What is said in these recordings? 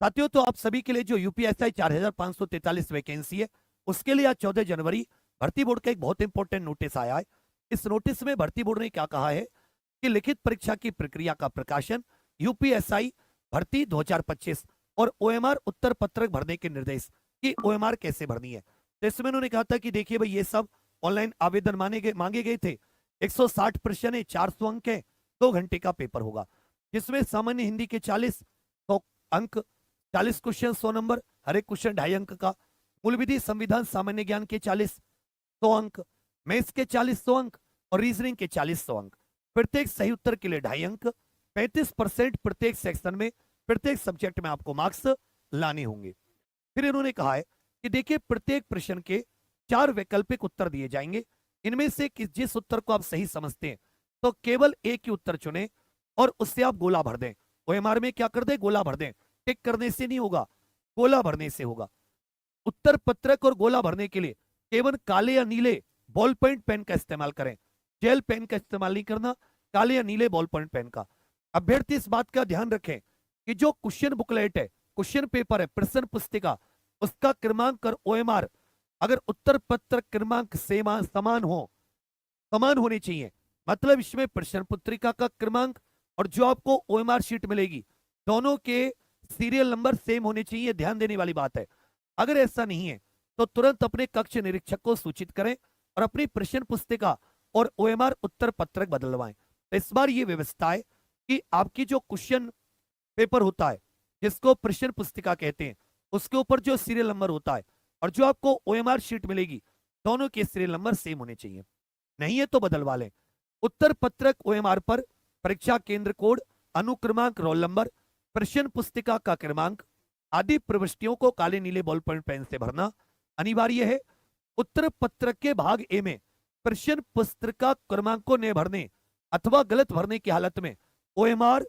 साथियों, तो आप सभी के लिए जो यूपीएसआई 4543 वैकेंसी है, उसके लिए आज 14 जनवरी भर्ती बोर्ड का एक बहुत इंपॉर्टेंट नोटिस आया है। इस नोटिस में भर्ती बोर्ड ने क्या कहा है कि लिखित परीक्षा की प्रक्रिया का प्रकाशन, यूपीएसआई भर्ती 2025 और ओएमआर उत्तर पत्रक भरने के निर्देश कि ओएमआर कैसे भरनी है। तो इसमें उन्होंने कहा था कि देखिए भाई, ये सब ऑनलाइन आवेदन मांगे गए थे। 160 प्रश्न है, 400 अंक है, 2 घंटे का पेपर होगा, जिसमें सामान्य हिंदी के 40 अंक, 40 क्वेश्चन 100 नंबर, हर एक क्वेश्चन 2.5 अंक का। मूल विधि, संविधान, सामान्य ज्ञान के 40 100 अंक, मैथ्स के 40 100 अंक और रीजनिंग के 40 100 अंक। प्रत्येक सही उत्तर के लिए 2.5 अंक, 35% प्रत्येक सेक्शन में, प्रत्येक सब्जेक्ट में आपको मार्क्स लाने होंगे। फिर इन्होंने कहा है कि देखिए, प्रत्येक प्रश्न के 4 वैकल्पिक उत्तर दिए जाएंगे। इनमें से जिस उत्तर को आप सही समझते हैं तो केवल एक ही उत्तर चुने और उससे आप गोला भर दें। ओएमआर में क्या कर दें? गोला भर दें। टिक करने से नहीं होगा, गोला भरने से होगा। उत्तर पत्रक और गोला भरने के लिए केवल काले या नीले बॉल पॉइंट पेन का इस्तेमाल करें, जेल पेन का इस्तेमाल नहीं करना, काले या नीले बॉल पॉइंट पेन का। अभ्यर्थी इस बात का ध्यान रखें कि जो क्वेश्चन बुकलेट है, क्वेश्चन पेपर है, प्रश्न पुस्तिका, उसका क्रमांक और ओएमआर अगर उत्तर पत्रक क्रमांक समान होने चाहिए। मतलब इसमें प्रश्न पत्रिका का क्रमांक और जो आपको ओएमआर शीट मिलेगी, दोनों के सीरियल नंबर सेम होने चाहिए। ध्यान देने वाली बात है। अगर ऐसा नहीं है तो तुरंत अपने कक्ष निरीक्षक को सूचित करें और अपनी प्रश्न पुस्तिका और ओएमआर उत्तर पत्रक बदलवाएं। तो इस बार ये व्यवस्था है कि आपकी जो क्वेश्चन पेपर होता है, जिसको प्रश्न पुस्तिका कहते हैं, उसके ऊपर जो सीरियल नंबर होता है और जो आपको ओएमआर शीट मिलेगी, दोनों के सीरियल नंबर सेम होने चाहिए। नहीं है तो बदलवा लें। उत्तर पत्रक ओएमआर पर परीक्षा केंद्र कोड, अनुक्रमांक, रोल नंबर, प्रश्न पुस्तिका का क्रमांक आदि प्रविष्टियों को काले नीले बॉल पॉइंट पेन से भरना अनिवार्य है। उत्तर पत्रक के भाग ए में प्रश्न पुस्तिका क्रमांक को न भरने अथवा गलत भरने की हालत में ओएमआर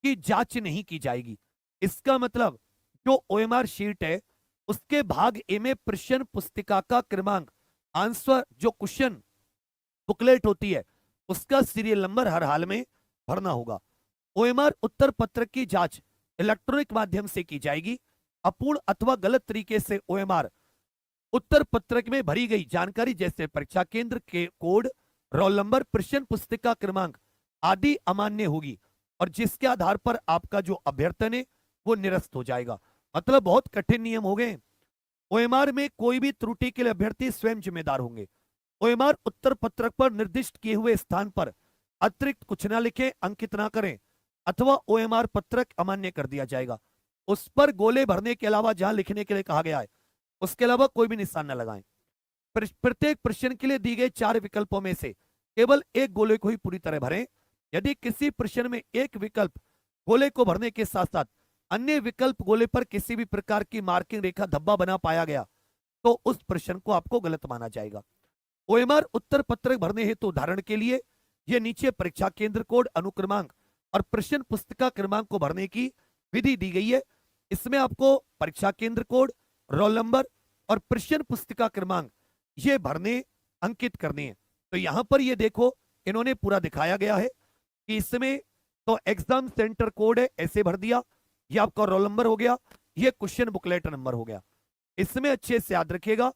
की जांच नहीं की जाएगी। इसका मतलब जो ओएमआर शीट है, उसके भाग ए में प्रश्न पुस्तिका का क्रमांक, आंसर जो क्वेश्चन बुकलेट होती है, उसका सीरियल नंबर हर हाल में भरना होगा। ओएमआर उत्तर पत्रक की जांच इलेक्ट्रॉनिक माध्यम से की जाएगी। अपूर्ण अथवा गलत तरीके से ओएमआर उत्तर पत्रक में भरी गई जानकारी जैसे परीक्षा केंद्र के कोड, रोल नंबर, प्रश्न पुस्तिका क्रमांक आदि अमान्य होगी और जिसके आधार पर आपका जो अभ्यर्थन है वो निरस्त हो जाएगा। मतलब बहुत कठिन नियम हो गए। ओएमआर में कोई भी त्रुटि के लिए अभ्यर्थी स्वयं जिम्मेदार होंगे। ओएमआर उत्तर पत्रक पर निर्दिष्ट किए हुए स्थान पर अतिरिक्त कुछ ना लिखें, अंकित ना करें, अथवा ओएमआर पत्रक अमान्य कर दिया जाएगा। उस पर गोले भरने के अलावा जहां लिखने के लिए कहा गया है, उसके अलावा कोई भी निशान न लगाएं। प्रत्येक प्रश्न के लिए दी गई 4 विकल्पों में से केवल एक गोले को ही पूरी तरह भरें। यदि किसी प्रश्न में एक विकल्प गोले को भरने के साथ साथ अन्य विकल्प गोले पर किसी भी प्रकार की मार्किंग रेखा, धब्बा बना पाया गया तो उस प्रश्न को आपको गलत माना जाएगा। ओएमआर उत्तर पत्रक भरने हेतु उदाहरण के लिए यह नीचे परीक्षा केंद्र कोड, अनुक्रमांक और प्रश्न पुस्तिका क्रमांक को भरने की विधि दी गई है। इसमें आपको परीक्षा केंद्र कोड, रोल नंबर और प्रश्न पुस्तिका क्रमांक ये भरने, अंकित करने हैं। तो यहां पर ये देखो, इन्होंने पूरा दिखाया गया है कि इसमें तो एग्जाम सेंटर कोड है, ऐसे भर दिया, ये आपका रोल नंबर हो गया, ये क्वेश्चन बुकलेट नंबर हो गया। इसमें अच्छे से याद रखिएगा,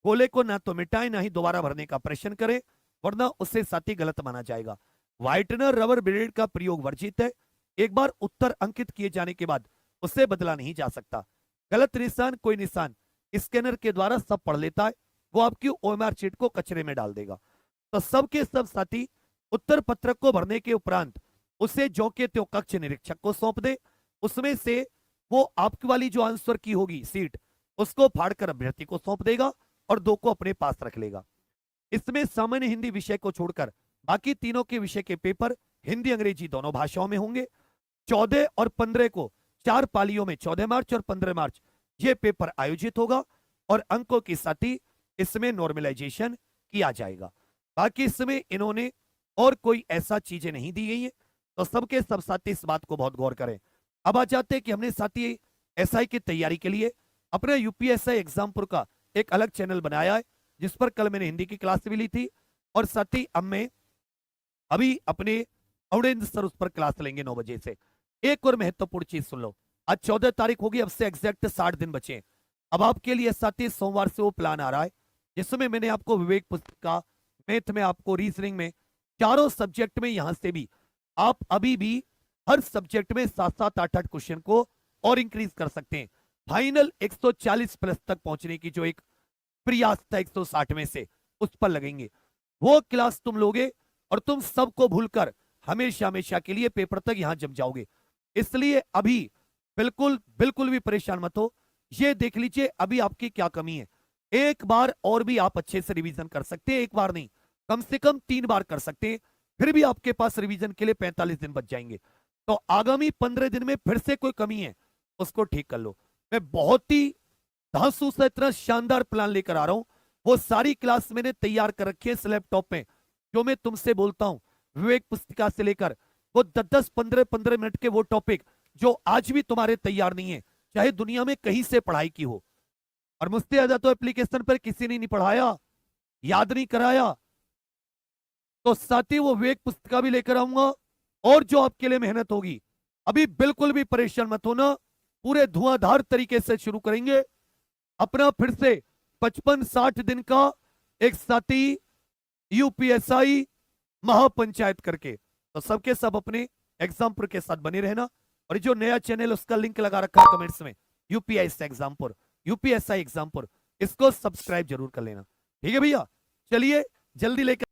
गोले को ना तो मिटाएं ना ही दोबारा भरने का प्रश्न करें, वरना उससे साथ ही गलत माना जाएगा। व्हाइटनर, रबर ब्लेड का प्रयोग वर्जित है। एक बार उत्तर अंकित किए जाने के बाद उसे बदला नहीं जा सकता। गलत निशान, कोई निशान स्कैनर के द्वारा सब पढ़ लेता है, वो आपकी ओएमआर शीट को कचरे में डाल देगा। तो सबके सब साथी उत्तर पत्रक को भरने के उपरांत उसे जो के त्यों कक्ष निरीक्षक को सौंप दे। उसमें से वो आपकी वाली जो आंसर की होगी सीट, उसको फाड़कर अभ्यर्थी को सौंप देगा और 2 को अपने पास रख लेगा। इसमें सामान्य हिंदी विषय को छोड़कर बाकी तीनों के विषय के पेपर हिंदी अंग्रेजी दोनों भाषाओं में होंगे। 14 और 15 को 4 पालियों में 14 मार्च और 15 मार्च ये पेपर आयोजित होगा और अंकों के साथ ही इसमें नॉर्मलाइजेशन किया जाएगा। बाकी इसमें इन्होंने और कोई ऐसा चीजें नहीं दी गई है, तो सबके सब साथी इस बात को बहुत गौर करें। अब आ जाते हैं कि हमने साथी एसआई की तैयारी के लिए अपने यूपीएसआई एग्जामपुर का एक अलग चैनल बनाया है, जिस पर कल मैंने हिंदी की क्लास भी ली थी और साथ ही अब मैं अभी अपने अवड़ेंद्र सर उस पर क्लास लेंगे 9 बजे से। एक और महत्वपूर्ण चीज सुन लो, आज 14 तारीख होगी, अब से एग्जैक्ट 60 दिन बचे हैं। अब आपके लिए साथ ही सोमवार से वो प्लान आ रहा है जिसमें मैंने आपको विवेक पुस्तिका, मैथ में आपको, रीजनिंग में, चारों सब्जेक्ट में यहां से भी आप अभी भी हर सब्जेक्ट में 7-7 8-8 क्वेश्चन को और इंक्रीज कर सकते हैं। फाइनल 140 प्लस तक पहुंचने की जो एक प्रयास था 160 में से, उस पर लगेंगे। वो क्लास तुम लोगे और तुम सबको भूलकर हमेशा हमेशा के लिए पेपर तक यहां जम जाओगे। इसलिए अभी बिल्कुल बिल्कुल भी परेशान मत हो। ये देख लीजिए अभी आपकी क्या कमी है। एक बार और भी आप अच्छे से रिवीजन कर सकते हैं, एक बार नहीं, कम से कम 3 बार कर सकते हैं, फिर भी आपके पास रिवीजन के लिए 45 दिन बच जाएंगे। तो आगामी 15 दिन में फिर से कोई कमी है उसको ठीक कर लो। मैं बहुत ही धांसू सा इतना शानदार प्लान लेकर आ रहा हूं, वो सारी क्लास मैंने तैयार कर रखी है इस लैपटॉप में। जो मैं तुमसे बोलता हूं विवेक पुस्तिका से लेकर वो 10-10 15-15 मिनट के वो टॉपिक जो आज भी तुम्हारे तैयार नहीं है, चाहे दुनिया में कहीं से पढ़ाई की हो। और मुझसे ज्यादा तो एप्लीकेशन पर किसी ने नहीं पढ़ाया, याद नहीं कराया। तो साथ ही वो विवेक पुस्तिका भी लेकर आऊंगा और जो आपके लिए मेहनत होगी। अभी बिल्कुल भी परेशान मत होना, पूरे धुआंधार तरीके से शुरू करेंगे अपना फिर से 55-60 दिन का एक साथी यूपीएसआई महापंचायत करके। तो सबके सब अपने एग्जामपुर के साथ बने रहना। और जो नया चैनल उसका लिंक लगा रखा है कमेंट्स में, यूपीएसआई एग्जामपुर, यूपीएसआई एग्जामपुर, इसको सब्सक्राइब जरूर कर लेना। ठीक है भैया, चलिए जल्दी लेकर